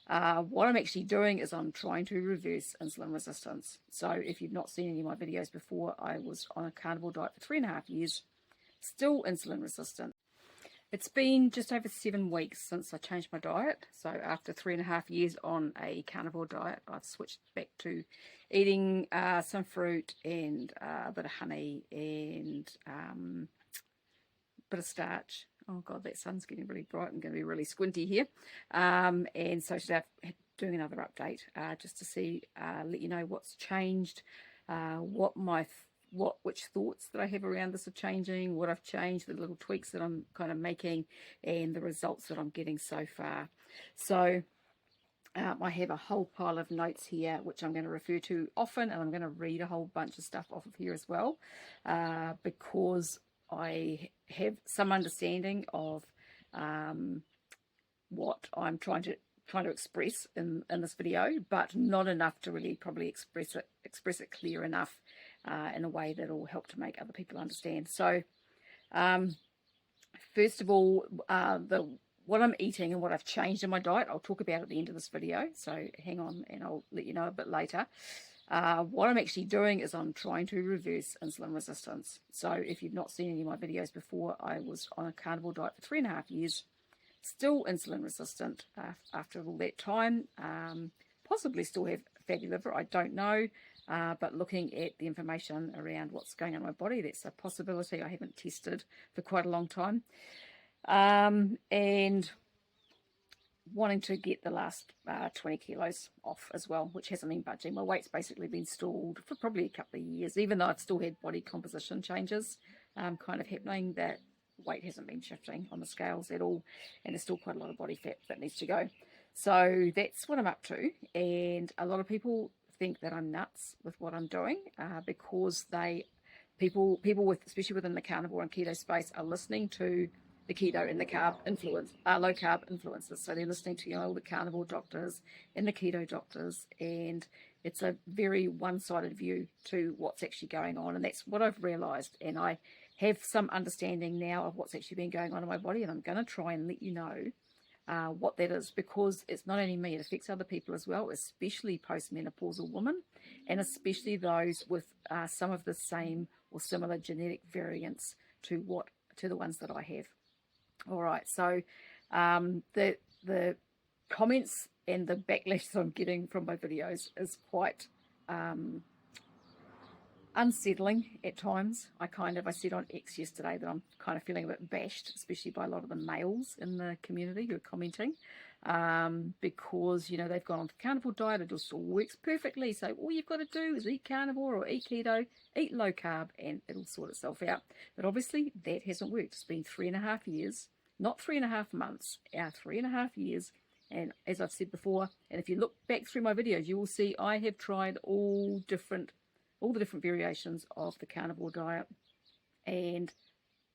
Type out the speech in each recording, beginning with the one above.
What I'm actually doing is I'm trying to reverse insulin resistance. So if you've not seen any of my videos before, I was on a carnivore diet for 3.5 years, still insulin resistant. It's been just over 7 weeks since I changed my diet. So after 3.5 years on a carnivore diet, I've switched back to eating some fruit and a bit of honey and a bit of starch. Oh God, that sun's getting really bright. I'm going to be really squinty here. And so today I'm doing another update just to see, let you know what's changed, which thoughts that I have around this are changing, what I've changed, the little tweaks that I'm kind of making, and the results that I'm getting so far. So I have a whole pile of notes here which I'm going to refer to often, and I'm going to read a whole bunch of stuff off of here as well, because I have some understanding of what I'm trying to express in this video, but not enough to really probably express it clear enough in a way that will help to make other people understand. So first of all, what I'm eating and what I've changed in my diet, I'll talk about at the end of this video, so hang on and I'll let you know a bit later. What I'm actually doing is I'm trying to reverse insulin resistance. So if you've not seen any of my videos before, I was on a carnivore diet for 3.5 years, still insulin resistant after all that time. Possibly still have fatty liver, I don't know, but looking at the information around what's going on in my body, that's a possibility I haven't tested for quite a long time. And wanting to get the last 20 kilos off as well, which hasn't been budging. My weight's basically been stalled for probably a couple of years, even though I've still had body composition changes kind of happening. That weight hasn't been shifting on the scales at all, and there's still quite a lot of body fat that needs to go. So that's what I'm up to, and a lot of people think that I'm nuts with what I'm doing because people with, especially within the carnivore and keto space, are listening to the keto and the carb influence, low carb influences. So they're listening to all the carnivore doctors and the keto doctors, and it's a very one-sided view to what's actually going on. And that's what I've realized, and I have some understanding now of what's actually been going on in my body, and I'm going to try and let you know what that is, because it's not only me, it affects other people as well, especially postmenopausal women, and especially those with some of the same or similar genetic variants to the ones that I have. All right, so the comments and the backlash that I'm getting from my videos is quite unsettling at times. I said on X yesterday that I'm kind of feeling a bit bashed, especially by a lot of the males in the community who are commenting, because they've gone on the carnivore diet, it just all works perfectly. So all you've got to do is eat carnivore or eat keto, eat low carb, and it'll sort itself out. But obviously that hasn't worked. It's been 3.5 years, not 3.5 months, 3.5 years. And as I've said before, and if you look back through my videos, you will see I have tried all the different variations of the carnivore diet, and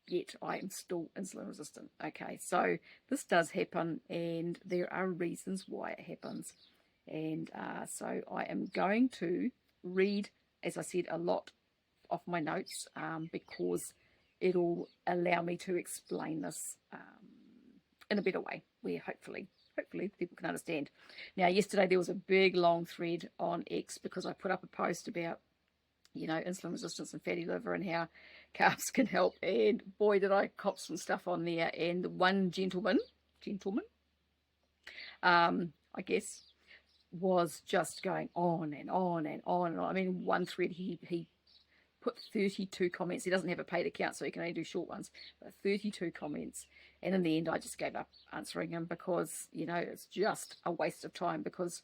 yet I am still insulin resistant. Okay, so this does happen, and there are reasons why it happens. And so I am going to read, as I said, a lot of my notes because it'll allow me to explain this in a better way, where hopefully people can understand. Now, yesterday there was a big long thread on X because I put up a post about insulin resistance and fatty liver and how carbs can help, and boy did I cop some stuff on there. And one gentleman I guess was just going on and on and on and on. I mean, one thread he put 32 comments. He doesn't have a paid account, so he can only do short ones, but 32 comments. And in the end I just gave up answering him because it's just a waste of time, because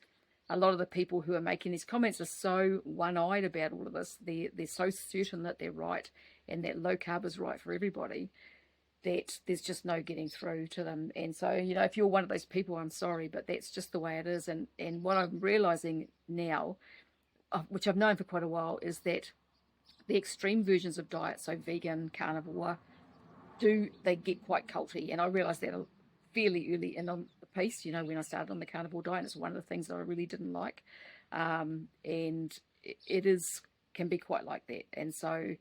a lot of the people who are making these comments are so one-eyed about all of this. They're so certain that they're right and that low carb is right for everybody, that there's just no getting through to them. And so, if you're one of those people, I'm sorry, but that's just the way it is. And what I'm realizing now, which I've known for quite a while, is that the extreme versions of diet, so vegan, carnivore, they get quite culty. And I realized that fairly early in on the piece, when I started on the carnivore diet. It's one of the things that I really didn't like, and it can be quite like that. And so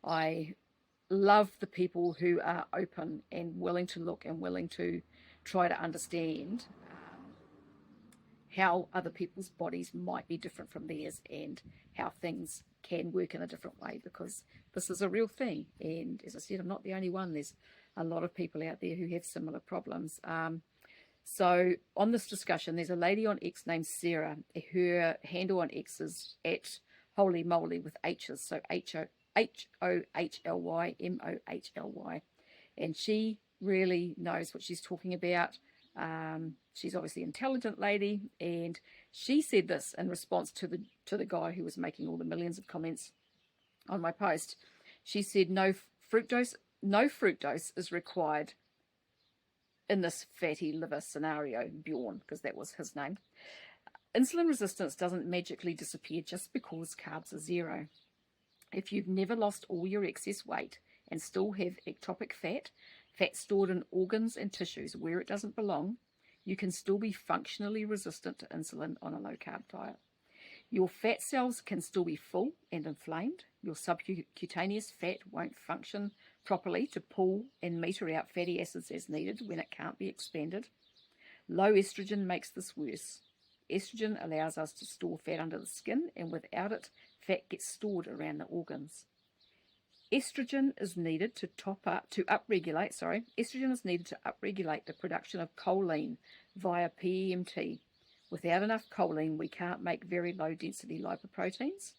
I love the people who are open and willing to look and willing to try to understand how other people's bodies might be different from theirs and how things can work in a different way, because this is a real thing. And as I said, I'm not the only one. There's a lot of people out there who have similar problems. So on this discussion, there's a lady on X named Sarah. Her handle on X is at Holy Moly with H's, so HOHLYMOHLY, and she really knows what she's talking about. She's obviously an intelligent lady, and she said this in response to the guy who was making all the millions of comments on my post. She said no fructose is required in this fatty liver scenario. Bjorn, because that was his name. Insulin resistance doesn't magically disappear just because carbs are zero. If you've never lost all your excess weight and still have ectopic fat stored in organs and tissues where it doesn't belong, you can still be functionally resistant to insulin on a low-carb diet. Your fat cells can still be full and inflamed. Your subcutaneous fat won't function properly to pull and meter out fatty acids as needed when it can't be expanded. Low estrogen makes this worse. Estrogen allows us to store fat under the skin, and without it, fat gets stored around the organs. Estrogen is needed to upregulate the production of choline via PEMT. Without enough choline, we can't make very low density lipoproteins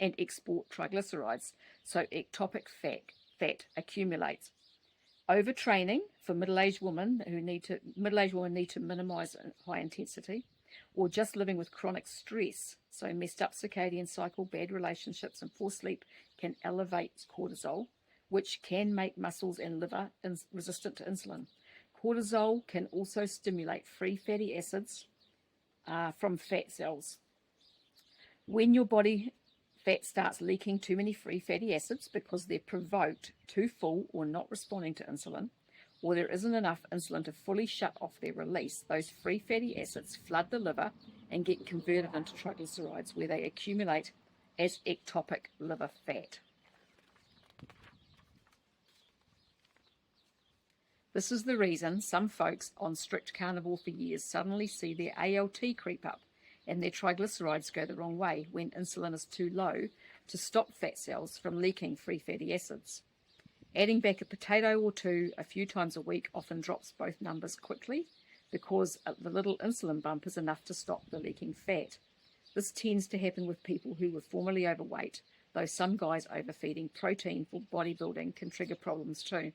and export triglycerides, so ectopic fat accumulates. Overtraining for middle-aged women need to minimize high intensity, or just living with chronic stress, so messed up circadian cycle, bad relationships, and poor sleep can elevate cortisol, which can make muscles and liver resistant to insulin. Cortisol can also stimulate free fatty acids from fat cells. When your body fat starts leaking too many free fatty acids because they're provoked, too full, or not responding to insulin, or there isn't enough insulin to fully shut off their release, those free fatty acids flood the liver and get converted into triglycerides, where they accumulate as ectopic liver fat. This is the reason some folks on strict carnivore for years suddenly see their ALT creep up and their triglycerides go the wrong way when insulin is too low to stop fat cells from leaking free fatty acids. Adding back a potato or two a few times a week often drops both numbers quickly, because the little insulin bump is enough to stop the leaking fat. This tends to happen with people who were formerly overweight, though some guys overfeeding protein for bodybuilding can trigger problems too.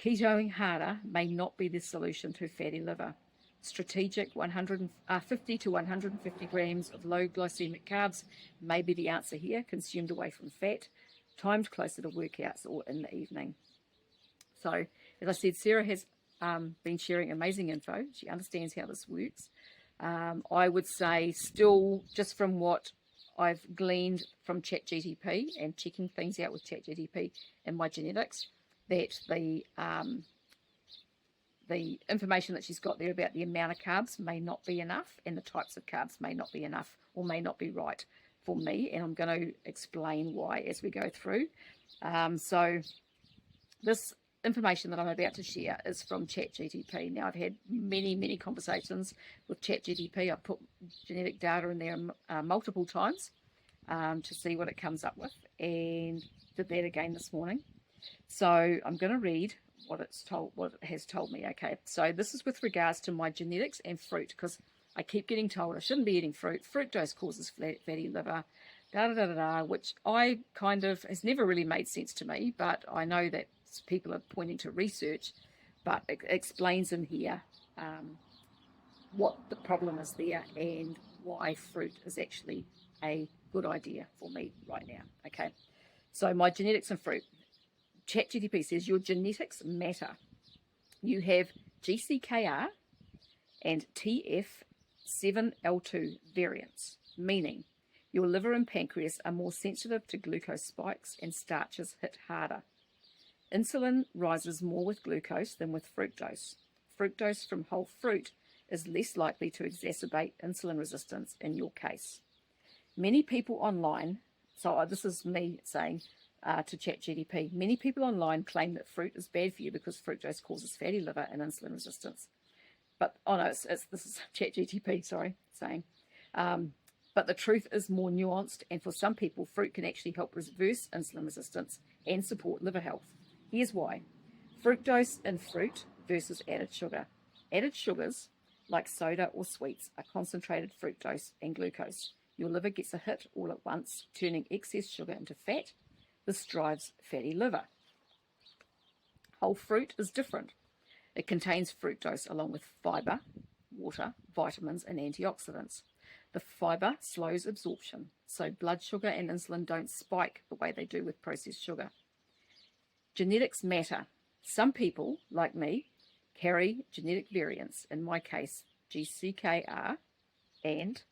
Ketoing harder may not be the solution to fatty liver. Strategic 50 to 150 grams of low glycemic carbs may be the answer here, consumed away from fat, timed closer to workouts or in the evening. So, as I said, Sarah has been sharing amazing info. She understands how this works. I would say still, just from what I've gleaned from ChatGPT and checking things out with ChatGPT and my genetics, that the information that she's got there about the amount of carbs may not be enough, and the types of carbs may not be enough or may not be right for me, and I'm going to explain why as we go through. So this information that I'm about to share is from ChatGPT. Now, I've had many conversations with ChatGPT. I've put genetic data in there multiple times to see what it comes up with, and did that again this morning. So I'm going to read what it has told me. Okay, so this is with regards to my genetics and fruit, because I keep getting told I shouldn't be eating fruit. Fructose causes fatty liver, which I kind of has never really made sense to me, but I know that people are pointing to research, but it explains in here what the problem is there and why fruit is actually a good idea for me right now. Okay, so my genetics and fruit. ChatGPT says your genetics matter. You have GCKR and TF7L2 variants, meaning your liver and pancreas are more sensitive to glucose spikes and starches hit harder. Insulin rises more with glucose than with fructose. Fructose from whole fruit is less likely to exacerbate insulin resistance in your case. Many people online, so this is me saying to ChatGPT, many people online claim that fruit is bad for you because fructose causes fatty liver and insulin resistance. But, oh no, this is ChatGTP, sorry, saying. But the truth is more nuanced, and for some people, fruit can actually help reverse insulin resistance and support liver health. Here's why. Fructose in fruit versus added sugar. Added sugars, like soda or sweets, are concentrated fructose and glucose. Your liver gets a hit all at once, turning excess sugar into fat. This drives fatty liver. Whole fruit is different. It contains fructose along with fiber, water, vitamins, and antioxidants. The fiber slows absorption, so blood sugar and insulin don't spike the way they do with processed sugar. Genetics matter. Some people, like me, carry genetic variants, in my case, GCKR and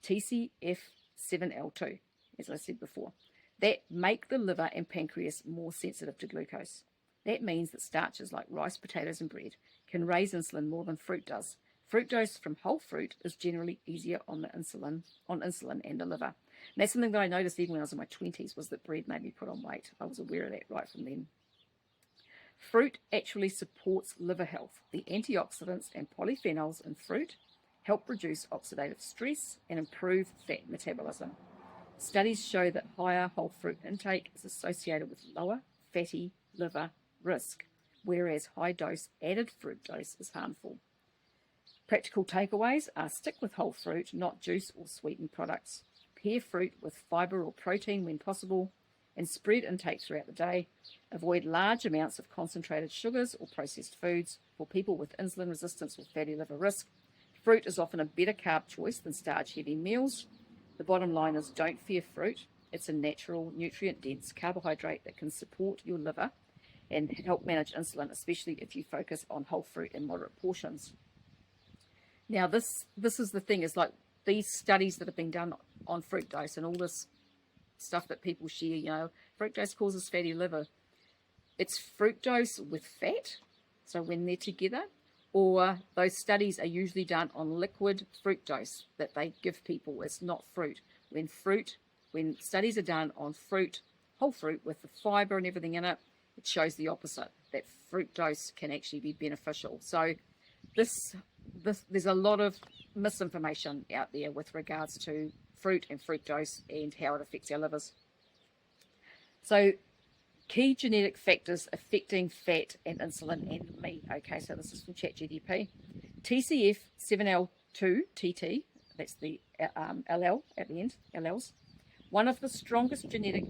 TCF7L2, as I said before, that make the liver and pancreas more sensitive to glucose. That means that starches like rice, potatoes, and bread can raise insulin more than fruit does. Fructose from whole fruit is generally easier on insulin and the liver. And that's something that I noticed even when I was in my 20s, was that bread made me put on weight. I was aware of that right from then. Fruit actually supports liver health. The antioxidants and polyphenols in fruit help reduce oxidative stress and improve fat metabolism. Studies show that higher whole fruit intake is associated with lower fatty liver risk, whereas high-dose added fructose is harmful. Practical takeaways are: stick with whole fruit, not juice or sweetened products. Pair fruit with fiber or protein when possible, and spread intake throughout the day. Avoid large amounts of concentrated sugars or processed foods. For people with insulin resistance or fatty liver risk, fruit is often a better carb choice than starch-heavy meals. The bottom line is, don't fear fruit. It's a natural, nutrient-dense carbohydrate that can support your liver and help manage insulin, especially if you focus on whole fruit in moderate portions. Now, this is the thing, is like these studies that have been done on fructose and all this stuff that people share, fructose causes fatty liver. It's fructose with fat, so when they're together, or those studies are usually done on liquid fructose that they give people. It's not fruit. When studies are done on fruit, whole fruit with the fiber and everything in it, it shows the opposite, that fructose can actually be beneficial. So there's a lot of misinformation out there with regards to fruit and fructose and how it affects our livers. So key genetic factors affecting fat and insulin and meat. Okay, so this is from ChatGPT. TCF7L2 TT, that's the LL at the end, LLs. One of the strongest genetic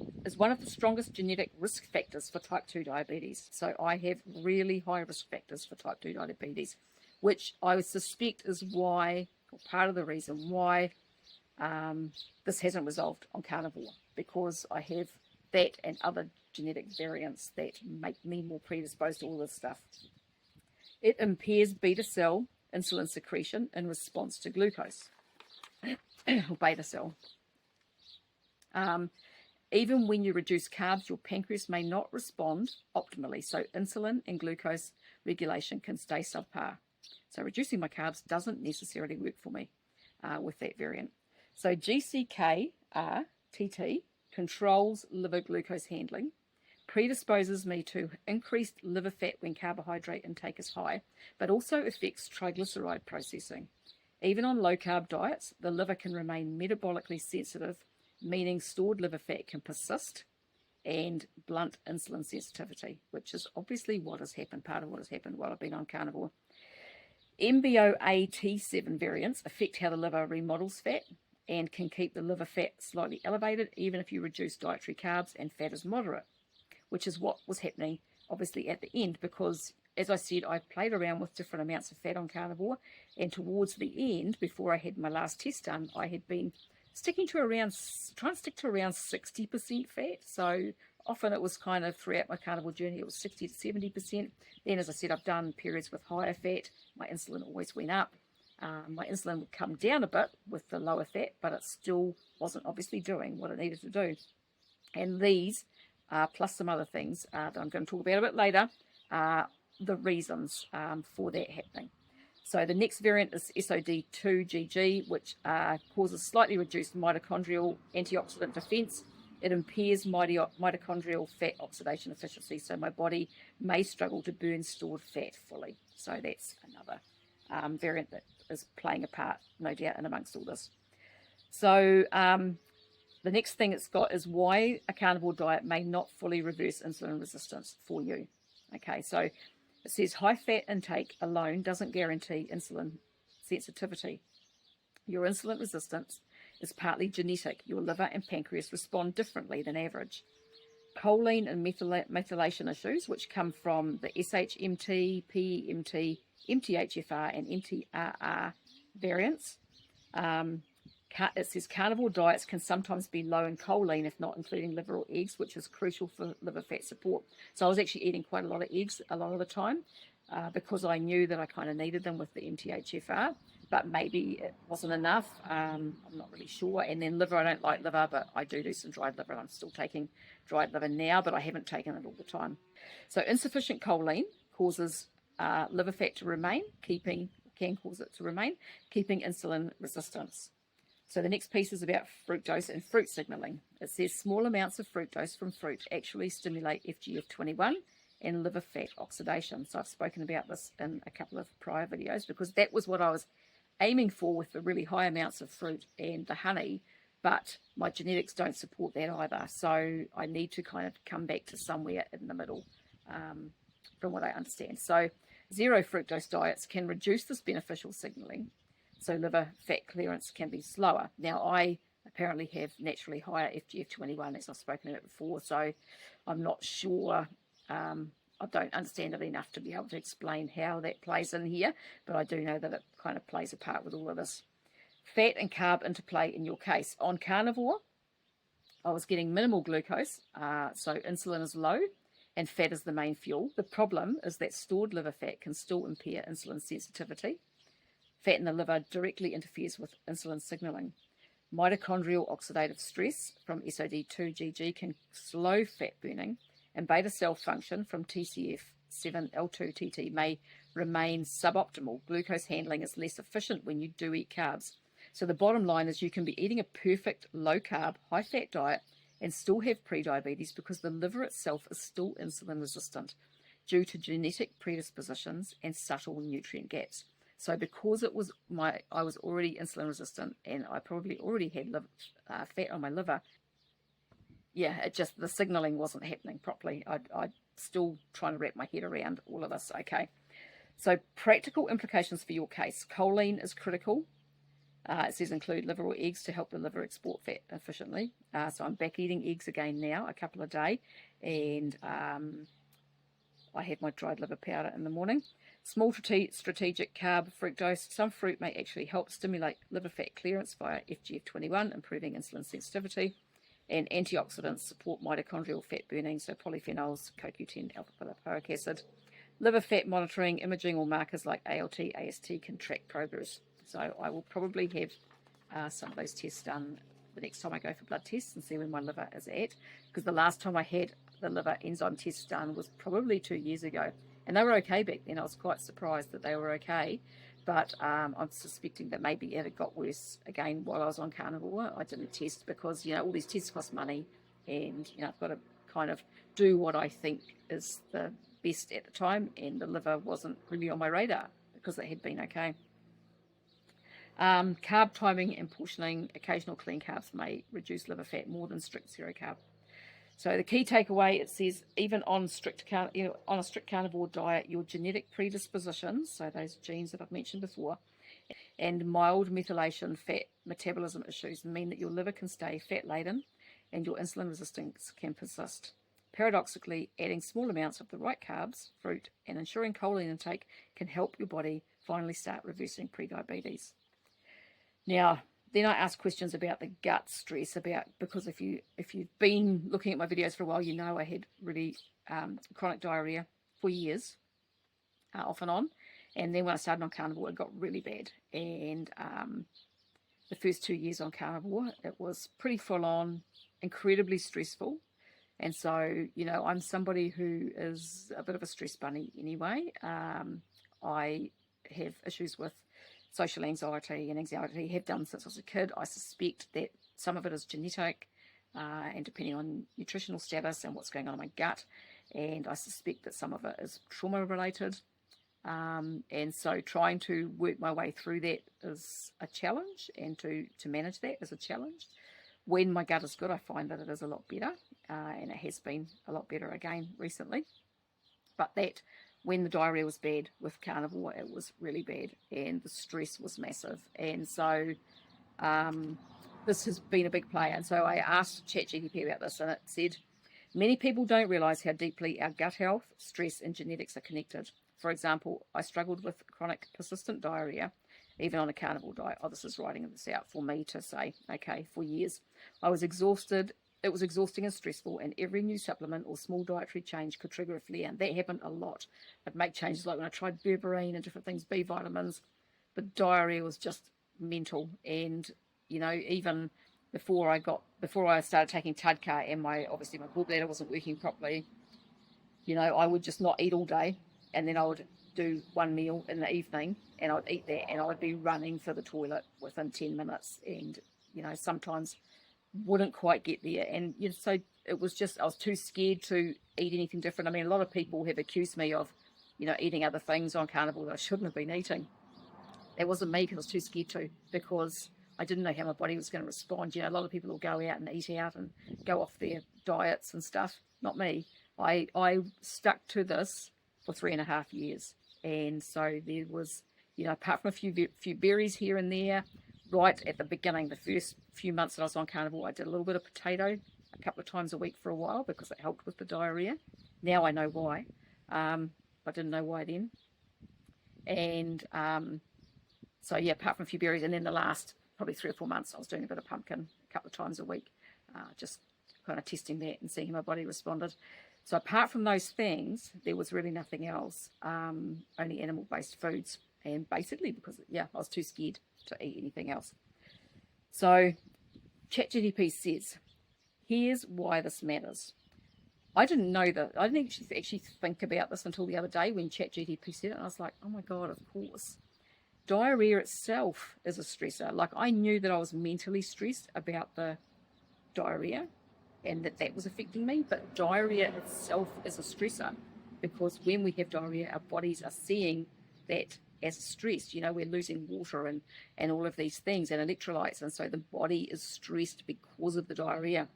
risk factors for type 2 diabetes. So I have really high risk factors for type 2 diabetes, which I would suspect is why, or part of the reason why, this hasn't resolved on carnivore, because I have that and other genetic variants that make me more predisposed to all this stuff. It impairs beta cell insulin secretion in response to glucose, or beta cell. Even when you reduce carbs, your pancreas may not respond optimally, so insulin and glucose regulation can stay subpar. So reducing my carbs doesn't necessarily work for me with that variant. So GCKR TT controls liver glucose handling, predisposes me to increased liver fat when carbohydrate intake is high, but also affects triglyceride processing. Even on low-carb diets, the liver can remain metabolically sensitive, meaning stored liver fat can persist and blunt insulin sensitivity, which is obviously what has happened, part of what has happened while I've been on carnivore. MAOA T7 variants affect how the liver remodels fat and can keep the liver fat slightly elevated even if you reduce dietary carbs and fat is moderate, which is what was happening obviously at the end, because as I said, I played around with different amounts of fat on carnivore, and towards the end, before I had my last test done, I had been trying to stick to around 60% fat. So often it was kind of throughout my carnivore journey, it was 60 to 70%. Then, as I said, I've done periods with higher fat. My insulin always went up. My insulin would come down a bit with the lower fat, but it still wasn't obviously doing what it needed to do. And these, plus some other things that I'm going to talk about a bit later, are the reasons for that happening. So the next variant is SOD2 GG, which causes slightly reduced mitochondrial antioxidant defense. It impairs mitochondrial fat oxidation efficiency, so my body may struggle to burn stored fat fully. So that's another variant that is playing a part, no doubt, in amongst all this. So the next thing it's got is why a carnivore diet may not fully reverse insulin resistance for you. Okay, so it says high fat intake alone doesn't guarantee insulin sensitivity. Your insulin resistance is partly genetic. Your liver and pancreas respond differently than average. Choline and methylation issues, which come from the SHMT, PMT, MTHFR, and MTRR variants. It says carnivore diets can sometimes be low in choline if not including liver or eggs, which is crucial for liver fat support. So I was actually eating quite a lot of eggs a lot of the time because I knew that I kind of needed them with the MTHFR, but maybe it wasn't enough. I'm not really sure. And then liver, I don't like liver, but I do some dried liver. I'm still taking dried liver now, but I haven't taken it all the time. So insufficient choline causes liver fat to remain, keeping insulin resistance. So the next piece is about fructose and fruit signaling. It says small amounts of fructose from fruit actually stimulate FGF21 and liver fat oxidation. So I've spoken about this in a couple of prior videos because that was what I was aiming for with the really high amounts of fruit and the honey, but my genetics don't support that either. So I need to kind of come back to somewhere in the middle from what I understand. So zero fructose diets can reduce this beneficial signaling, so liver fat clearance can be slower. Now, I apparently have naturally higher FGF21, as I've spoken about before, so I'm not sure. I don't understand it enough to be able to explain how that plays in here, but I do know that it kind of plays a part with all of this. Fat and carb interplay in your case. On carnivore, I was getting minimal glucose, so insulin is low, and fat is the main fuel. The problem is that stored liver fat can still impair insulin sensitivity. Fat in the liver directly interferes with insulin signaling. Mitochondrial oxidative stress from SOD2 GG can slow fat burning, and beta cell function from TCF7L2-TT may remain suboptimal. Glucose handling is less efficient when you do eat carbs. So the bottom line is you can be eating a perfect low-carb, high-fat diet and still have prediabetes because the liver itself is still insulin resistant due to genetic predispositions and subtle nutrient gaps. So because I was already insulin resistant and I probably already had fat on my liver, yeah, the signaling wasn't happening properly. I'm still trying to wrap my head around all of this, okay? So practical implications for your case. Choline is critical. It says include liver or eggs to help the liver export fat efficiently. So I'm back eating eggs again now, a couple a day, and I had my dried liver powder in the morning. Small strategic carb fructose. Some fruit may actually help stimulate liver fat clearance via FGF21, improving insulin sensitivity. And antioxidants support mitochondrial fat burning, so polyphenols, CoQ10, alpha-lipoic acid. Liver fat monitoring, imaging or markers like ALT, AST can track progress. So I will probably have some of those tests done the next time I go for blood tests and see where my liver is at. Because the last time I had the liver enzyme tests done was probably 2 years ago. And they were okay back then. I was quite surprised that they were okay. But I'm suspecting that maybe it got worse again while I was on carnivore. I didn't test because, all these tests cost money. And, I've got to kind of do what I think is the best at the time. And the liver wasn't really on my radar because it had been okay. Carb timing and portioning. Occasional clean carbs may reduce liver fat more than strict zero carb. So the key takeaway, it says even on a strict carnivore diet, your genetic predispositions, so those genes that I've mentioned before, and mild methylation fat metabolism issues mean that your liver can stay fat laden and your insulin resistance can persist. Paradoxically, adding small amounts of the right carbs, fruit, and ensuring choline intake can help your body finally start reversing prediabetes. Now, then I ask questions about the gut stress, because if you've been looking at my videos for a while, I had really chronic diarrhea for years, off and on. And then when I started on carnivore, it got really bad. And the first 2 years on carnivore, it was pretty full on, incredibly stressful. And so, I'm somebody who is a bit of a stress bunny anyway. I have issues with social anxiety and anxiety, have done since I was a kid. I suspect that some of it is genetic and depending on nutritional status and what's going on in my gut. And I suspect that some of it is trauma related. And so trying to work my way through that is a challenge, and to manage that is a challenge. When my gut is good, I find that it is a lot better, and it has been a lot better again recently. But that when the diarrhea was bad with carnivore, it was really bad, and the stress was massive. And so this has been a big player. And so I asked ChatGPT about this, and it said, many people don't realise how deeply our gut health, stress, and genetics are connected. For example, I struggled with chronic persistent diarrhea, even on a carnivore diet. Oh, this is writing this out for me to say, okay, for years. I was exhausted. It was exhausting and stressful, and every new supplement or small dietary change could trigger a flare. And that happened a lot. I'd make changes like when I tried berberine and different things, B vitamins. The diarrhea was just mental. And, you know, even before I started taking Tadka, and obviously my gallbladder wasn't working properly, you know, I would just not eat all day, and then I would do one meal in the evening, and I'd eat that, and I would be running for the toilet within 10 minutes, and, you know, sometimes wouldn't quite get there. And, you know, so it was just, I was too scared to eat anything different. I mean, a lot of people have accused me of, you know, eating other things on carnivore that I shouldn't have been eating. It wasn't me, because I was too scared to, because I didn't know how my body was going to respond. You know, a lot of people will go out and eat out and go off their diets and stuff. Not me. I stuck to this for 3.5 years. And so there was, you know, apart from a few berries here and there, right at the beginning, the first few months that I was on carnivore, I did a little bit of potato a couple of times a week for a while, because it helped with the diarrhea. Now I know why. I didn't know why then. And so, yeah, apart from a few berries, and then the last probably 3 or 4 months, I was doing a bit of pumpkin a couple of times a week, just kind of testing that and seeing how my body responded. So apart from those things, there was really nothing else, only animal-based foods. And basically because, yeah, I was too scared to eat anything else. So ChatGPT says, here's why this matters. I didn't know that. I didn't actually think about this until the other day when ChatGPT said it. And I was like, oh my God, of course. Diarrhea itself is a stressor. Like, I knew that I was mentally stressed about the diarrhea and that was affecting me, but diarrhea itself is a stressor, because when we have diarrhea, our bodies are seeing that as a stress. You know, we're losing water and all of these things, and electrolytes, and so the body is stressed because of the diarrhea.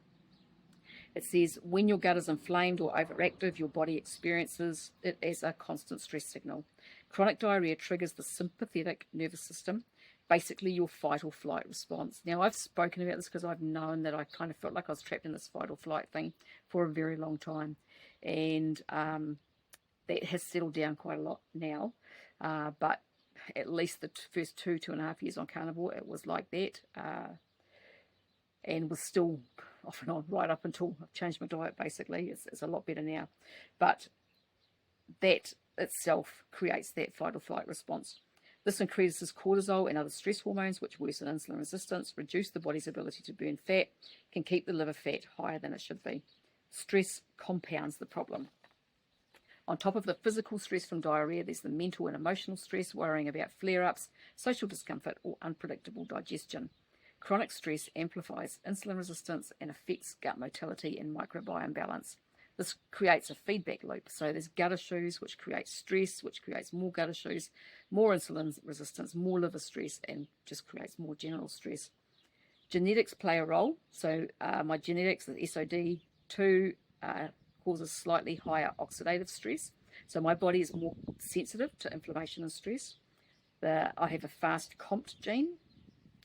It says, when your gut is inflamed or overactive, your body experiences it as a constant stress signal. Chronic diarrhea triggers the sympathetic nervous system, basically your fight or flight response. Now, I've spoken about this because I've known that I kind of felt like I was trapped in this fight or flight thing for a very long time. And that has settled down quite a lot now. But at least the first 2.5 years on carnivore, it was like that. And was still off and on right up until I've changed my diet, basically. It's a lot better now. But that itself creates that fight or flight response. This increases cortisol and other stress hormones, which worsen insulin resistance, reduce the body's ability to burn fat, can keep the liver fat higher than it should be. Stress compounds the problem. On top of the physical stress from diarrhea, there's the mental and emotional stress, worrying about flare-ups, social discomfort, or unpredictable digestion. Chronic stress amplifies insulin resistance and affects gut motility and microbiome balance. This creates a feedback loop. So there's gut issues, which creates stress, which creates more gut issues, more insulin resistance, more liver stress, and just creates more general stress. Genetics play a role. So my genetics, the SOD2, causes slightly higher oxidative stress. So my body is more sensitive to inflammation and stress. I have a fast COMT gene,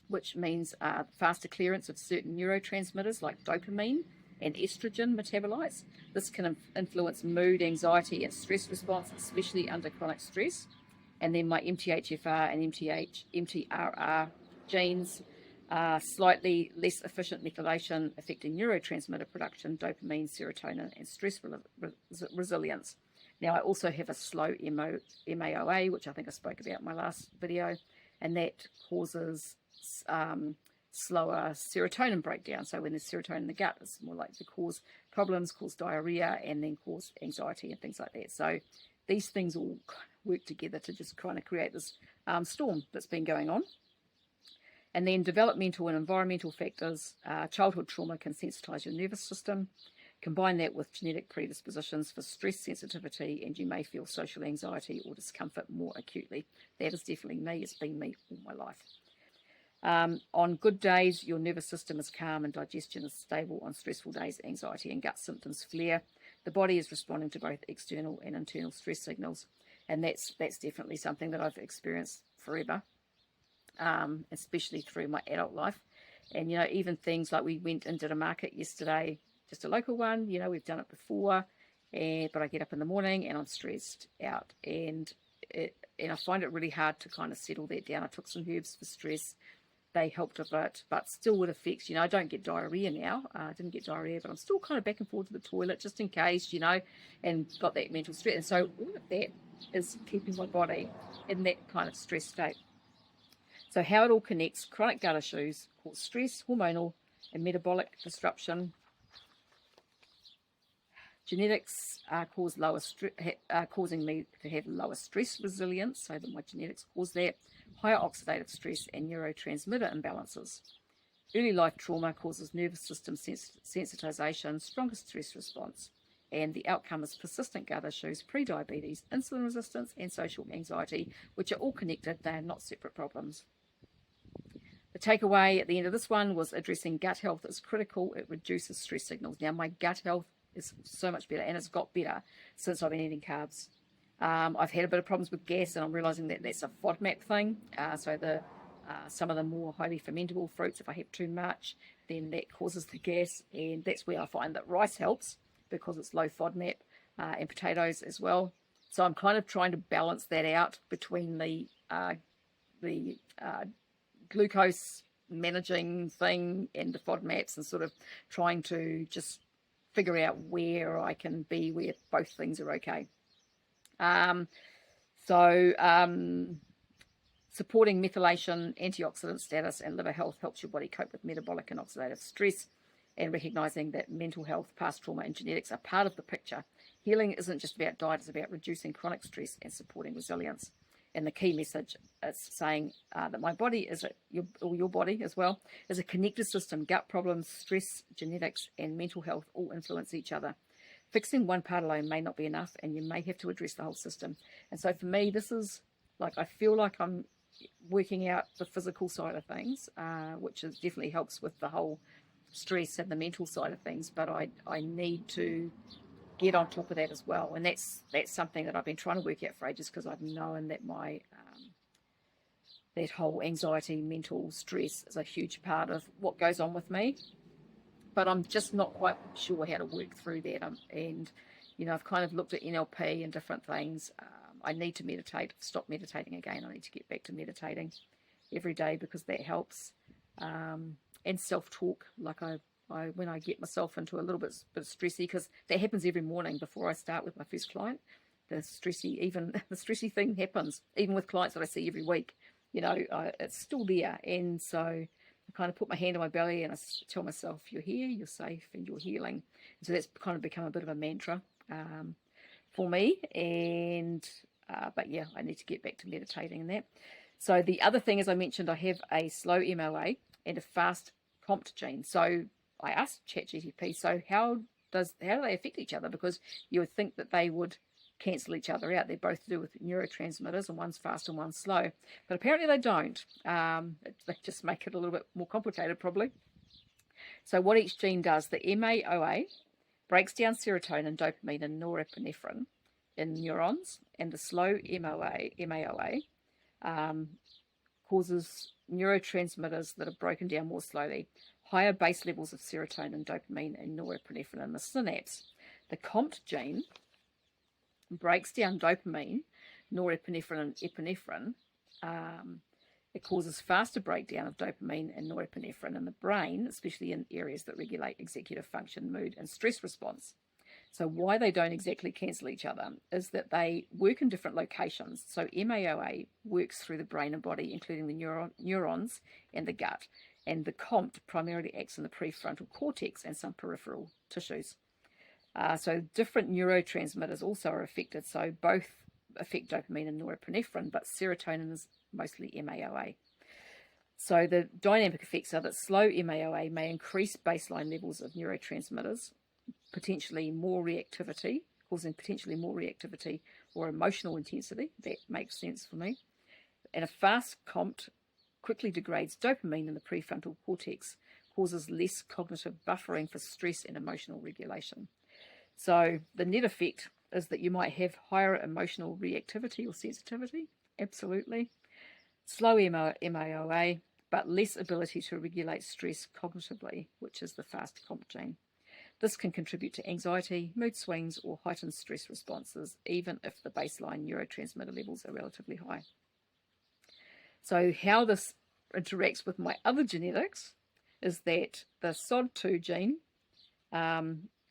which means faster clearance of certain neurotransmitters like dopamine and estrogen metabolites. This can influence mood, anxiety, and stress response, especially under chronic stress. And then my MTHFR and MTRR genes are slightly less efficient methylation, affecting neurotransmitter production, dopamine, serotonin, and stress resilience. Now, I also have a slow MAOA, which I think I spoke about in my last video, and that causes slower serotonin breakdown. So when there's serotonin in the gut, it's more likely to cause problems, cause diarrhea, and then cause anxiety and things like that. So these things all work together to just kind of create this storm that's been going on. And then developmental and environmental factors. Childhood trauma can sensitize your nervous system. Combine that with genetic predispositions for stress sensitivity, and you may feel social anxiety or discomfort more acutely. That is definitely me. It's been me all my life. On good days, your nervous system is calm and digestion is stable. On stressful days, anxiety and gut symptoms flare. The body is responding to both external and internal stress signals, and that's definitely something that I've experienced forever, especially through my adult life. And, even things like we went and did a market yesterday, just a local one, we've done it before, but I get up in the morning and I'm stressed out, and I find it really hard to kind of settle that down. I took some herbs for stress. They helped a bit, but still with effects. I don't get diarrhea now. I didn't get diarrhea, but I'm still kind of back and forth to the toilet just in case, and got that mental stress. And so all of that is keeping my body in that kind of stress state. So how it all connects: chronic gut issues cause stress, hormonal and metabolic disruption. Genetics cause causing me to have lower stress resilience, so that my genetics cause that. Higher oxidative stress and neurotransmitter imbalances. Early life trauma causes nervous system sensitization, stronger stress response, and the outcome is persistent gut issues, pre-diabetes, insulin resistance, and social anxiety, which are all connected. They are not separate problems. The takeaway at the end of this one was addressing gut health is critical. It reduces stress signals. Now, my gut health is so much better, and it's got better since I've been eating carbs. I've had a bit of problems with gas, and I'm realizing that that's a Fodmap thing. So some of the more highly fermentable fruits, if I have too much, then that causes the gas, and that's where I find that rice helps because it's low Fodmap, and potatoes as well. So I'm kind of trying to balance that out between the glucose managing thing and the Fodmaps, and sort of trying to just figure out where I can be where both things are okay. Supporting methylation, antioxidant status, and liver health helps your body cope with metabolic and oxidative stress, and recognizing that mental health, past trauma, and genetics are part of the picture. Healing isn't just about diet, it's about reducing chronic stress and supporting resilience. And the key message is saying that my body your body as well, is a connected system. Gut problems, stress, genetics, and mental health all influence each other. Fixing one part alone may not be enough, and you may have to address the whole system. And so for me, this is like, I feel like I'm working out the physical side of things, which definitely helps with the whole stress and the mental side of things, but I need to get on top of that as well. And that's something that I've been trying to work out for ages, because I've known that my that whole anxiety, mental stress is a huge part of what goes on with me. But I'm just not quite sure how to work through that. And I've kind of looked at NLP and different things. I need to meditate, stop meditating again. I need to get back to meditating every day, because that helps. And self-talk, like when I get myself into a little bit stressy, because that happens every morning before I start with my first client. The stressy thing happens, even with clients that I see every week. It's still there. And so I kind of put my hand on my belly and I tell myself, you're here, you're safe, and you're healing. And so that's kind of become a bit of a mantra for me. And but yeah, I need to get back to meditating and that. So the other thing, as I mentioned, I have a slow MAOA and a fast COMT gene. So I asked ChatGPT, so how do they affect each other? Because you would think that they would cancel each other out. They're both to do with neurotransmitters, and one's fast and one's slow. But apparently they don't. They just make it a little bit more complicated, probably. So what each gene does, the MAOA breaks down serotonin, dopamine, and norepinephrine in neurons, and the slow MAOA causes neurotransmitters that are broken down more slowly, higher base levels of serotonin, dopamine, and norepinephrine in the synapse. The COMT gene breaks down dopamine, norepinephrine, and epinephrine. It causes faster breakdown of dopamine and norepinephrine in the brain, especially in areas that regulate executive function, mood, and stress response. So why they don't exactly cancel each other is that they work in different locations. So MAOA works through the brain and body, including the neurons and the gut. And the COMT primarily acts in the prefrontal cortex and some peripheral tissues. So different neurotransmitters also are affected. So both affect dopamine and norepinephrine, but serotonin is mostly MAOA. So the dynamic effects are that slow MAOA may increase baseline levels of neurotransmitters, potentially more reactivity, causing potentially more reactivity or emotional intensity. That makes sense for me. And a fast COMT quickly degrades dopamine in the prefrontal cortex, causes less cognitive buffering for stress and emotional regulation. So the net effect is that you might have higher emotional reactivity or sensitivity, absolutely. Slow MAOA, but less ability to regulate stress cognitively, which is the fast COMT gene. This can contribute to anxiety, mood swings, or heightened stress responses, even if the baseline neurotransmitter levels are relatively high. So how this interacts with my other genetics is that the SOD2 gene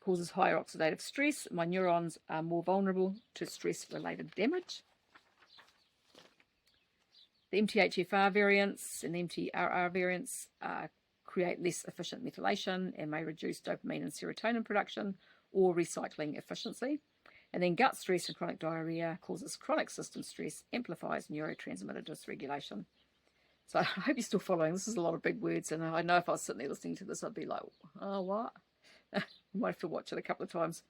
causes higher oxidative stress. My neurons are more vulnerable to stress-related damage. The MTHFR variants and MTRR variants create less efficient methylation and may reduce dopamine and serotonin production or recycling efficiency. And then gut stress and chronic diarrhea causes chronic system stress, amplifies neurotransmitter dysregulation. So I hope you're still following. This is a lot of big words, and I know if I was sitting there listening to this, I'd be like, oh, what? I might have to watch it a couple of times.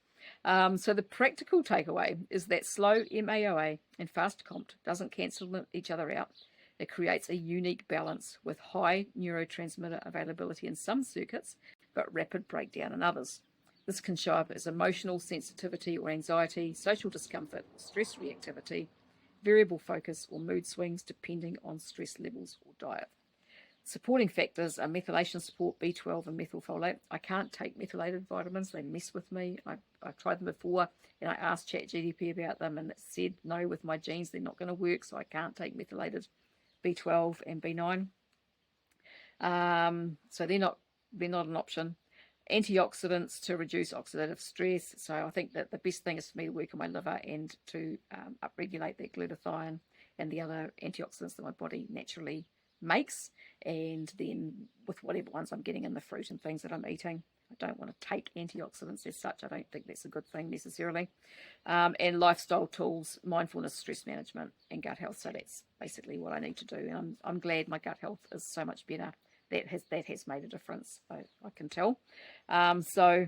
So the practical takeaway is that slow MAOA and fast COMT doesn't cancel each other out. It creates a unique balance with high neurotransmitter availability in some circuits, but rapid breakdown in others. This can show up as emotional sensitivity or anxiety, social discomfort, stress reactivity, variable focus, or mood swings depending on stress levels or diet. Supporting factors are methylation support, B12 and methylfolate. I can't take methylated vitamins. They mess with me. I've tried them before, and I asked ChatGPT about them, and it said, no, with my genes, they're not going to work, so I can't take methylated B12 and B9. So they're not an option. Antioxidants to reduce oxidative stress. So I think that the best thing is for me to work on my liver and to upregulate that glutathione and the other antioxidants that my body naturally makes, and then with whatever ones I'm getting in the fruit and things that I'm eating. I don't want to take antioxidants as such. I don't think that's a good thing necessarily. And lifestyle tools, mindfulness, stress management, and gut health. So that's basically what I need to do. And I'm glad my gut health is so much better. That has made a difference, I can tell. So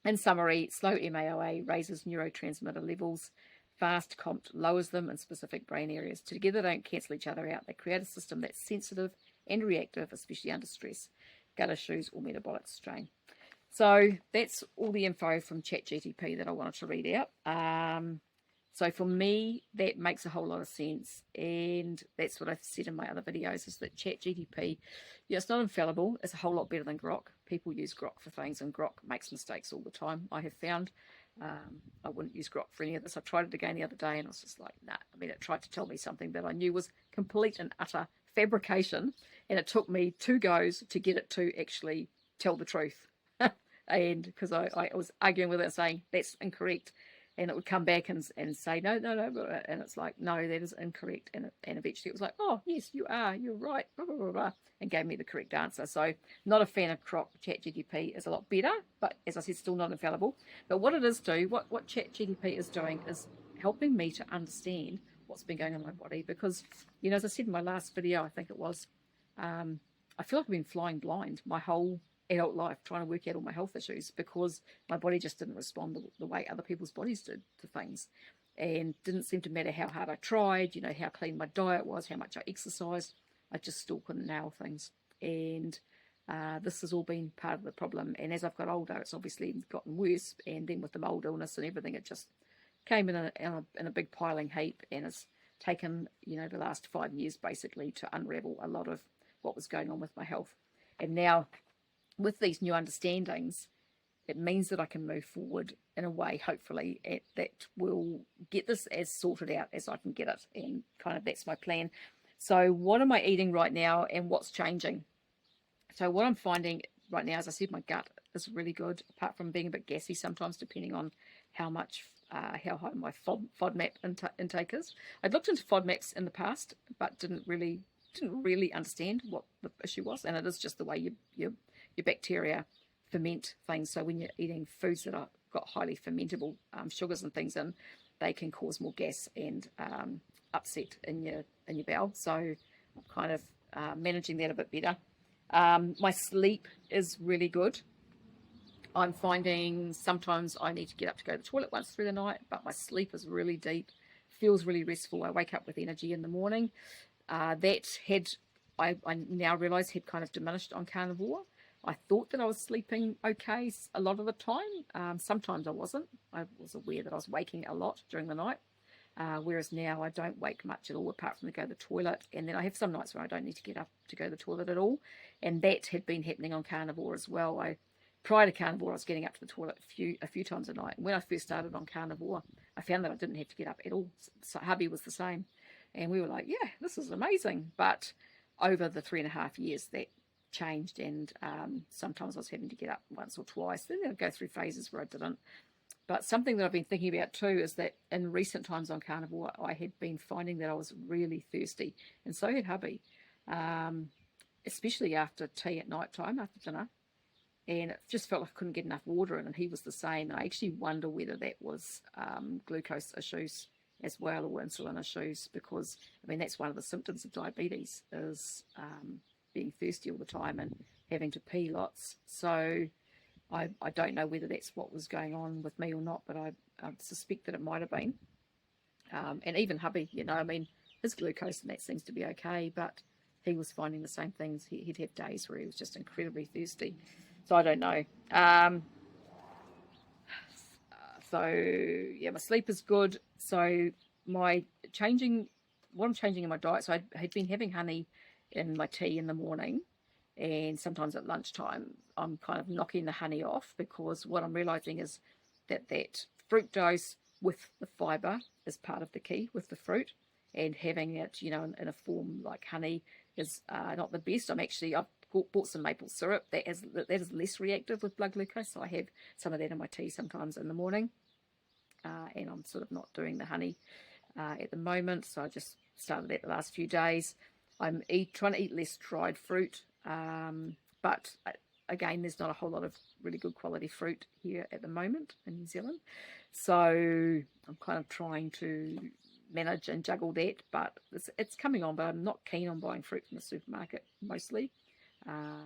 in summary, slow MAOA raises neurotransmitter levels. Fast COMT lowers them in specific brain areas. Together, they don't cancel each other out. They create a system that's sensitive and reactive, especially under stress, gut issues, or metabolic strain. So that's all the info from ChatGPT that I wanted to read out. So for me, that makes a whole lot of sense. And that's what I've said in my other videos, is that ChatGPT, it's not infallible. It's a whole lot better than Grok. People use Grok for things, and Grok makes mistakes all the time, I have found. I wouldn't use Grok for any of this. I tried it again the other day, and I was just like, nah. I mean, it tried to tell me something that I knew was complete and utter fabrication, and it took me 2 goes to get it to actually tell the truth. And because I was arguing with it, saying that's incorrect, and it would come back and say no, and it's like, no, that is incorrect, and eventually it was like, oh yes, you're right, blah, blah, blah, blah, and gave me the correct answer. So not a fan of ChatGPT. Is a lot better, but as I said, still not infallible. But what it is what ChatGPT is doing is helping me to understand what's been going on in my body, because as I said in my last video, I think it was, I feel like I've been flying blind my whole adult life trying to work out all my health issues, because my body just didn't respond the way other people's bodies did to things, and didn't seem to matter how hard I tried, how clean my diet was, how much I exercised. I just still couldn't nail things, and this has all been part of the problem. And as I've got older, it's obviously gotten worse, and then with the mold illness and everything, it just came in a big piling heap, and it's taken the last 5 years basically to unravel a lot of what was going on with my health. And now, with these new understandings, it means that I can move forward in a way, hopefully, that will get this as sorted out as I can get it. And kind of that's my plan. So what am I eating right now, and what's changing? So what I'm finding right now, as I said, my gut is really good, apart from being a bit gassy sometimes, depending on how high my Fodmap intake is. I'd looked into Fodmaps in the past, but didn't really understand what the issue was. And it is just the way your bacteria ferment things. So when you're eating foods that are got highly fermentable sugars and things in, they can cause more gas and upset in your bowel. So I'm kind of managing that a bit better. My sleep is really good. I'm finding sometimes I need to get up to go to the toilet once through the night, but my sleep is really deep, feels really restful. I wake up with energy in the morning. That had, I now realise, had kind of diminished on carnivore. I thought that I was sleeping okay a lot of the time. Sometimes I wasn't. I was aware that I was waking a lot during the night. Whereas now I don't wake much at all, apart from to go to the toilet. And then I have some nights where I don't need to get up to go to the toilet at all. And that had been happening on carnivore as well. Prior to carnivore, I was getting up to the toilet a few times a night. And when I first started on carnivore, I found that I didn't have to get up at all. So hubby was the same. And we were like, yeah, this is amazing. But over the 3.5 years, that changed. And sometimes I was having to get up once or twice. Then I'd go through phases where I didn't. But something that I've been thinking about too is that in recent times on carnivore, I had been finding that I was really thirsty. And so had hubby, especially after tea at night time, after dinner. And it just felt like I couldn't get enough water in, and he was the same. I actually wonder whether that was glucose issues as well, or insulin issues, because, I mean, that's one of the symptoms of diabetes is being thirsty all the time and having to pee lots. So I don't know whether that's what was going on with me or not, but I suspect that it might have been. And even hubby, you know, I mean, his glucose and that seems to be okay, but he was finding the same things. He'd have days where he was just incredibly thirsty. So I don't know. So yeah, my sleep is good. So what I'm changing in my diet. So I had been having honey in my tea in the morning, and sometimes at lunchtime I'm kind of knocking the honey off, because what I'm realizing is that fructose with the fiber is part of the key with the fruit, and having it, you know, in a form like honey is not the best. I've bought some maple syrup that is less reactive with blood glucose, so I have some of that in my tea sometimes in the morning, and I'm sort of not doing the honey at the moment, so I just started that the last few days. I'm trying to eat less dried fruit, but again, there's not a whole lot of really good quality fruit here at the moment in New Zealand, so I'm kind of trying to manage and juggle that, but it's coming on. But I'm not keen on buying fruit from the supermarket mostly.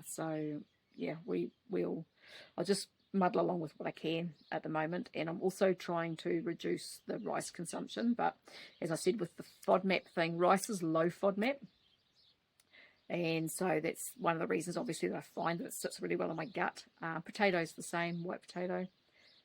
So yeah, I'll just muddle along with what I can at the moment, and I'm also trying to reduce the rice consumption. But as I said with the Fodmap thing, rice is low Fodmap, and so that's one of the reasons, obviously, that I find that it sits really well in my gut. Potatoes the same, white potato.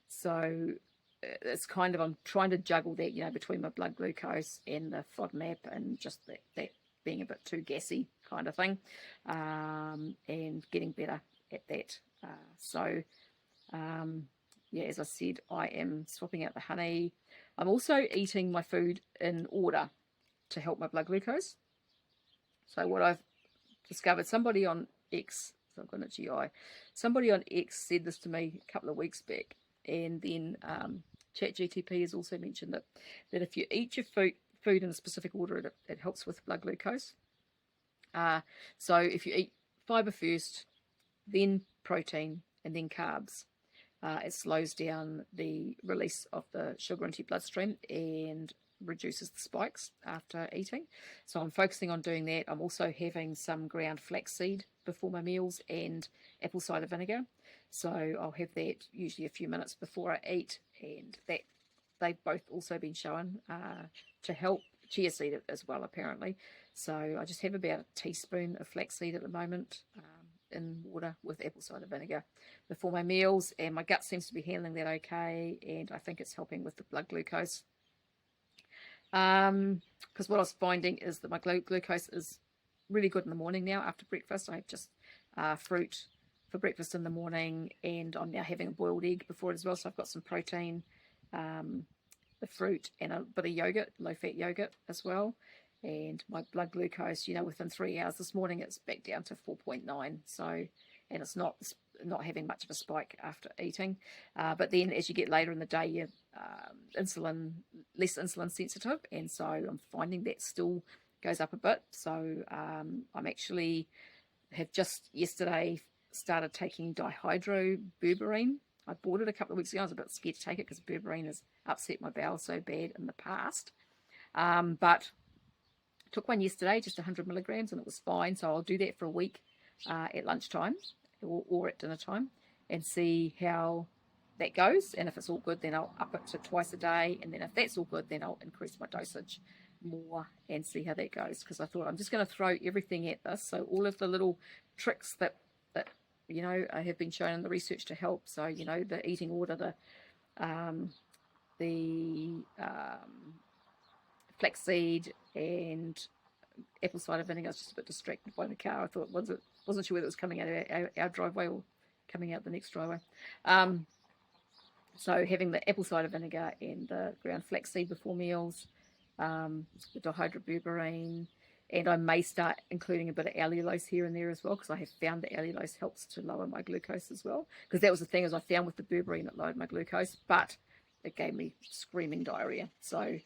So it's kind of, I'm trying to juggle that, you know, between my blood glucose and the Fodmap, and just that being a bit too gassy kind of thing, and getting better at that. Yeah, as I said, I am swapping out the honey. I'm also eating my food in order to help my blood glucose. So what I've discovered, somebody on X, so I've got a GI, somebody on X said this to me a couple of weeks back, and then ChatGTP has also mentioned that if you eat your food in a specific order, it helps with blood glucose. So if you eat fiber first, then protein, and then carbs, it slows down the release of the sugar into your bloodstream and reduces the spikes after eating. So I'm focusing on doing that. I'm also having some ground flaxseed before my meals and apple cider vinegar. So I'll have that usually a few minutes before I eat, and that they've both also been shown to help. Chia seed as well, apparently. So I just have about a teaspoon of flaxseed at the moment in water with apple cider vinegar before my meals, and my gut seems to be handling that okay, and I think it's helping with the blood glucose. Because what I was finding is that my glucose is really good in the morning now after breakfast. I have just fruit for breakfast in the morning, and I'm now having a boiled egg before it as well, so I've got some protein, the fruit, and a bit of yogurt, low-fat yogurt as well. And my blood glucose, you know, within 3 hours this morning, it's back down to 4.9. So, and it's not having much of a spike after eating. But then as you get later in the day, you're less insulin sensitive, and so I'm finding that still goes up a bit. So I'm actually have just yesterday started taking Dihydroberberine. I bought it a couple of weeks ago. I was a bit scared to take it because berberine has upset my bowel so bad in the past. But I took one yesterday, just 100 milligrams, and it was fine. So I'll do that for a week at lunchtime or at dinner time. and see how that goes. And if it's all good, then I'll up it to twice a day. And then if that's all good, then I'll increase my dosage more and see how that goes. Because I thought I'm just going to throw everything at this. So all of the little tricks that you know have been shown in the research to help. So you know, the eating order, the flaxseed and apple cider vinegar. I was just a bit distracted by the car. I thought wasn't sure whether it was coming out of our driveway or coming out the next driveway. So having the apple cider vinegar and the ground flaxseed before meals, the dihydroberberine, and I may start including a bit of allulose here and there as well, because I have found that allulose helps to lower my glucose as well. Because that was the thing, is I found with the berberine it lowered my glucose, but it gave me screaming diarrhea. So I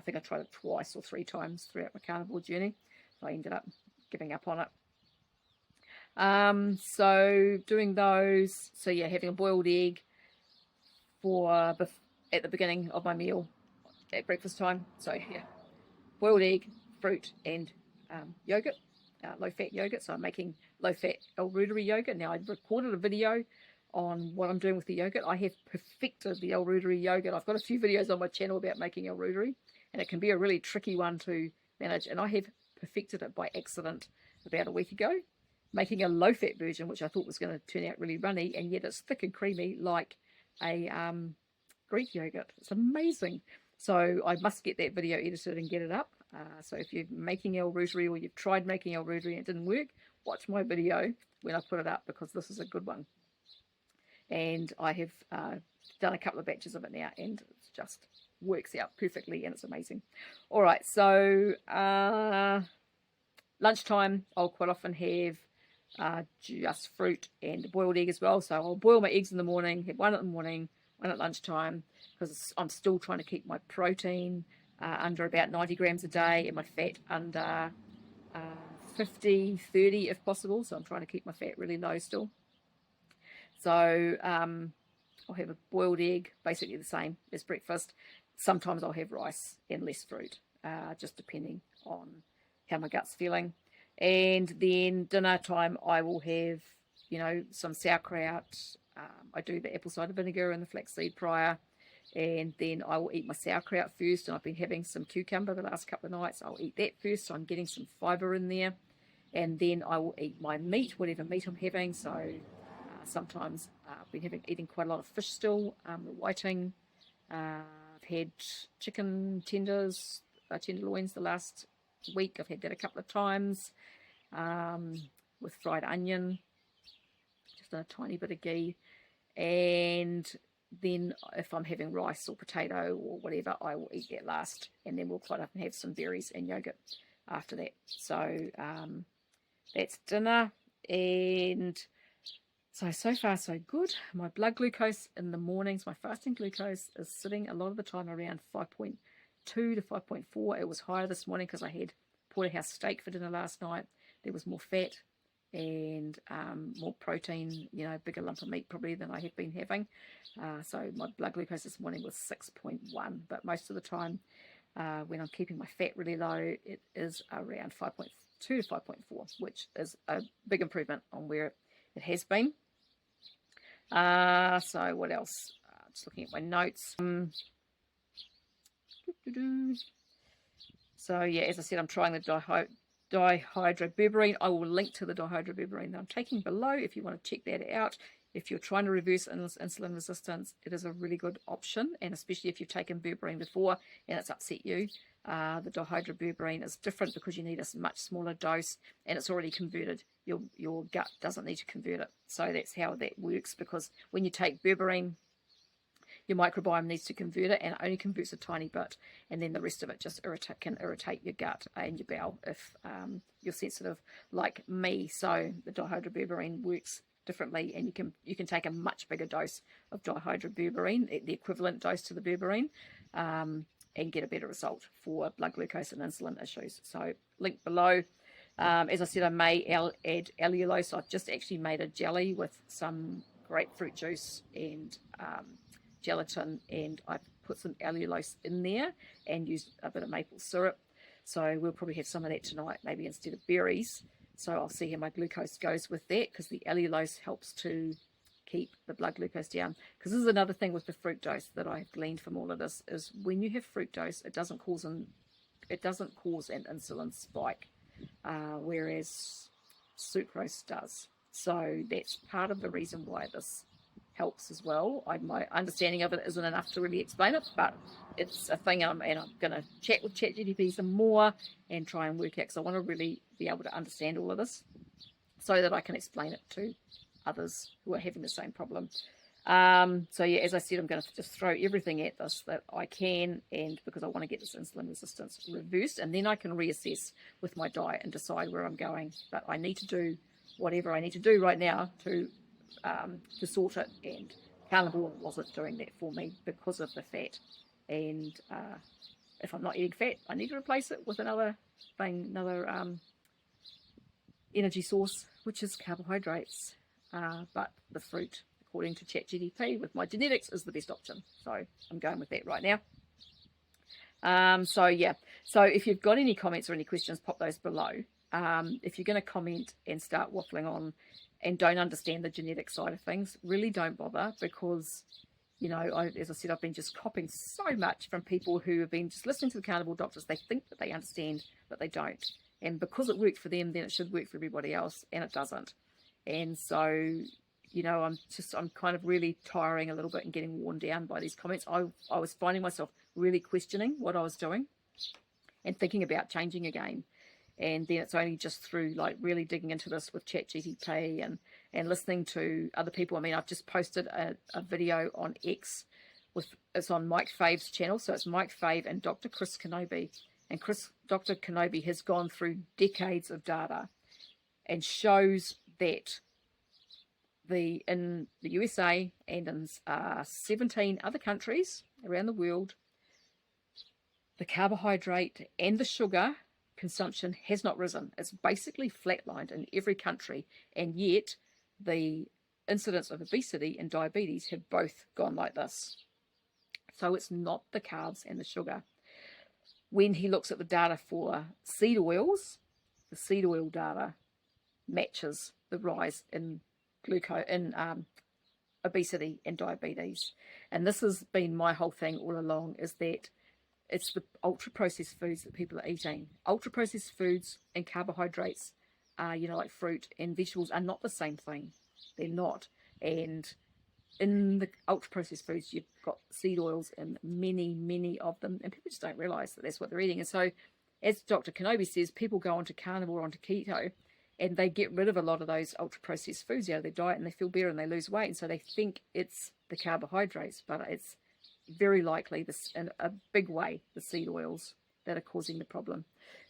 think I tried it twice or 3 times throughout my carnivore journey. So I ended up giving up on it. So doing those. So yeah, having a boiled egg at the beginning of my meal at breakfast time. So yeah, boiled egg, fruit, and yogurt, low-fat yogurt. So I'm making low-fat El-Rudery yogurt. Now, I recorded a video on what I'm doing with the yogurt. I have perfected the El-Rudery yogurt. I've got a few videos on my channel about making El-Rudery, and it can be a really tricky one to manage. And I have perfected it by accident about a week ago, making a low-fat version, which I thought was going to turn out really runny, and yet it's thick and creamy like a Greek yogurt. It's amazing. So I must get that video edited and get it up. So if you're making El-Rudery, or you've tried making El-Rudery and it didn't work, watch my video when I put it up, because this is a good one. And I have done a couple of batches of it now, and it just works out perfectly, and it's amazing. All right, so lunchtime, I'll quite often have just fruit and a boiled egg as well. So I'll boil my eggs in the morning, have one in the morning, one at lunchtime, because I'm still trying to keep my protein under about 90 grams a day, and my fat under 50-30 if possible. So I'm trying to keep my fat really low still. So I'll have a boiled egg, basically the same as breakfast. Sometimes I'll have rice and less fruit, just depending on how my gut's feeling. And then dinner time, I will have, you know, some sauerkraut. I do the apple cider vinegar and the flaxseed prior, and then I will eat my sauerkraut first. And I've been having some cucumber the last couple of nights. I'll eat that first, so I'm getting some fibre in there. And then I will eat my meat, whatever meat I'm having. So sometimes I've been eating quite a lot of fish still, the whiting. I've had chicken tenders, tenderloins the last week. I've had that a couple of times with fried onion, just a tiny bit of ghee. And then if I'm having rice or potato or whatever, I will eat that last, and then we'll quite often have some berries and yogurt after that. So that's dinner. And so far so good. My blood glucose in the mornings, my fasting glucose, is sitting a lot of the time around 5.2 to 5.4. It was higher this morning because I had porterhouse steak for dinner last night. There was more fat and more protein, you know, bigger lump of meat probably than I have been having. So my blood glucose this morning was 6.1, but most of the time when I'm keeping my fat really low, it is around 5.2 to 5.4, which is a big improvement on where it has been. So what else? Just looking at my notes. So yeah, as I said, I'm trying the dihydroberberine. I will link to the dihydroberberine that I'm taking below if you want to check that out. If you're trying to reverse insulin resistance, it is a really good option, and especially if you've taken berberine before and it's upset you. The dihydroberberine is different because you need a much smaller dose, and it's already converted. Your gut doesn't need to convert it. So that's how that works, because when you take berberine, your microbiome needs to convert it, and it only converts a tiny bit, and then the rest of it just can irritate your gut and your bowel if you're sensitive like me. So the dihydroberberine works differently, and you can take a much bigger dose of dihydroberberine, the equivalent dose to the berberine, and get a better result for blood glucose and insulin issues. So link below. As I said, I may add allulose. I've just actually made a jelly with some grapefruit juice and gelatin, and I've put some allulose in there and used a bit of maple syrup. So we'll probably have some of that tonight, maybe instead of berries. So I'll see how my glucose goes with that, because the allulose helps to keep the blood glucose down. Because this is another thing with the fructose that I've gleaned from all of this, is when you have fructose, it doesn't cause an insulin spike, whereas sucrose does. So that's part of the reason why this helps as well. My understanding of it isn't enough to really explain it, but it's a thing, and I'm going to chat with ChatGPT some more and try and work out, because I want to really be able to understand all of this so that I can explain it to others who are having the same problem. So yeah, as I said, I'm going to just throw everything at this that I can, and because I want to get this insulin resistance reversed, and then I can reassess with my diet and decide where I'm going. But I need to do whatever I need to do right now to sort it, and Carnivore wasn't doing that for me because of the fat. And if I'm not eating fat, I need to replace it with another thing, another energy source, which is carbohydrates. But the fruit, according to ChatGPT, with my genetics, is the best option. So I'm going with that right now. So yeah, so if you've got any comments or any questions, pop those below. If you're going to comment and start waffling on and don't understand the genetic side of things, really don't bother, because, you know, as I said, I've been just copying so much from people who have been just listening to the carnivore doctors. They think that they understand, but they don't. And because it worked for them, then it should work for everybody else, and it doesn't. And so, you know, I'm kind of really tiring a little bit and getting worn down by these comments. I was finding myself really questioning what I was doing and thinking about changing again. And then it's only just through like really digging into this with ChatGPT and listening to other people. I mean, I've just posted a video on X it's on Mike Fave's channel. So it's Mike Fave and Dr. Chris Kenobi. And Dr. Kenobi has gone through decades of data and shows that in the USA and in 17 other countries around the world, the carbohydrate and the sugar consumption has not risen. It's basically flatlined in every country, and yet the incidence of obesity and diabetes have both gone like this. So it's not the carbs and the sugar. When he looks at the data for seed oils, the seed oil data matches the rise in obesity and diabetes. And this has been my whole thing all along, is that it's the ultra-processed foods that people are eating. Ultra-processed foods and carbohydrates, you know, like fruit and vegetables, are not the same thing. They're not. And in the ultra-processed foods, you've got seed oils in many, many of them. And people just don't realise that that's what they're eating. And so, as Dr. Kenobi says, people go onto carnivore, onto keto, and they get rid of a lot of those ultra-processed foods out of their diet, and they feel better and they lose weight. And so they think it's the carbohydrates, but it's very likely this, in a big way, the seed oils that are causing the problem.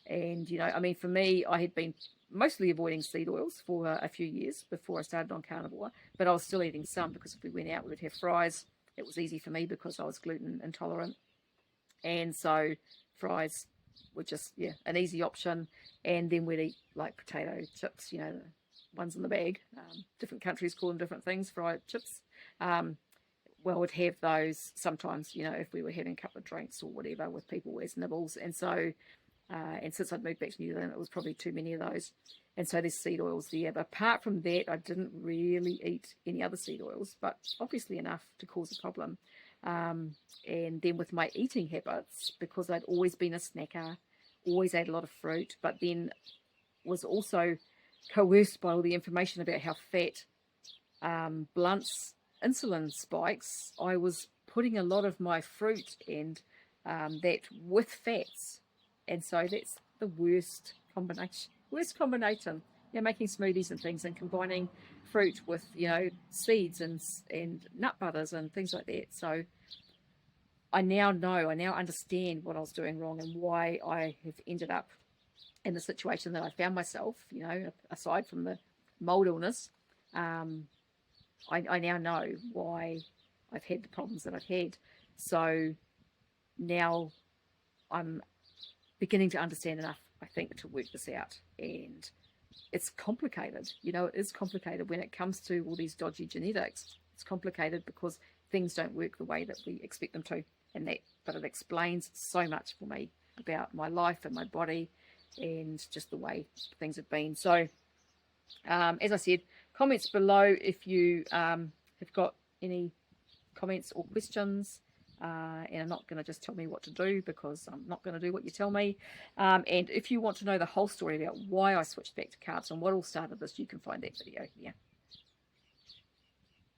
And, you know, I mean, for me, I had been mostly avoiding seed oils for a few years before I started on carnivore, but I was still eating some, because if we went out, we would have fries. It was easy for me because I was gluten intolerant. And so fries were just, yeah, an easy option. And then we'd eat like potato chips, you know, the ones in the bag. Different countries call them different things, fried chips. Well, we'd have those sometimes, you know, if we were having a couple of drinks or whatever with people as nibbles. And so, and since I'd moved back to New Zealand, it was probably too many of those. And so there's seed oils there. But apart from that, I didn't really eat any other seed oils, but obviously enough to cause a problem. And then with my eating habits, because I'd always been a snacker, always ate a lot of fruit, but then was also coerced by all the information about how fat blunts insulin spikes, I was putting a lot of my fruit and that with fats. And so that's the worst combination. You know, making smoothies and things and combining fruit with, you know, seeds and nut butters and things like that. So I now understand what I was doing wrong and why I have ended up in the situation that I found myself, you know, aside from the mold illness. I now know why I've had the problems that I've had. So now I'm beginning to understand enough, I think, to work this out. And it's complicated. You know, it is complicated when it comes to all these dodgy genetics. It's complicated because things don't work the way that we expect them to. But it explains so much for me about my life and my body and just the way things have been. So as I said, comments below if you have got any comments or questions, and I'm not going to just tell me what to do, because I'm not going to do what you tell me. And if you want to know the whole story about why I switched back to carbs and what all started this, you can find that video here.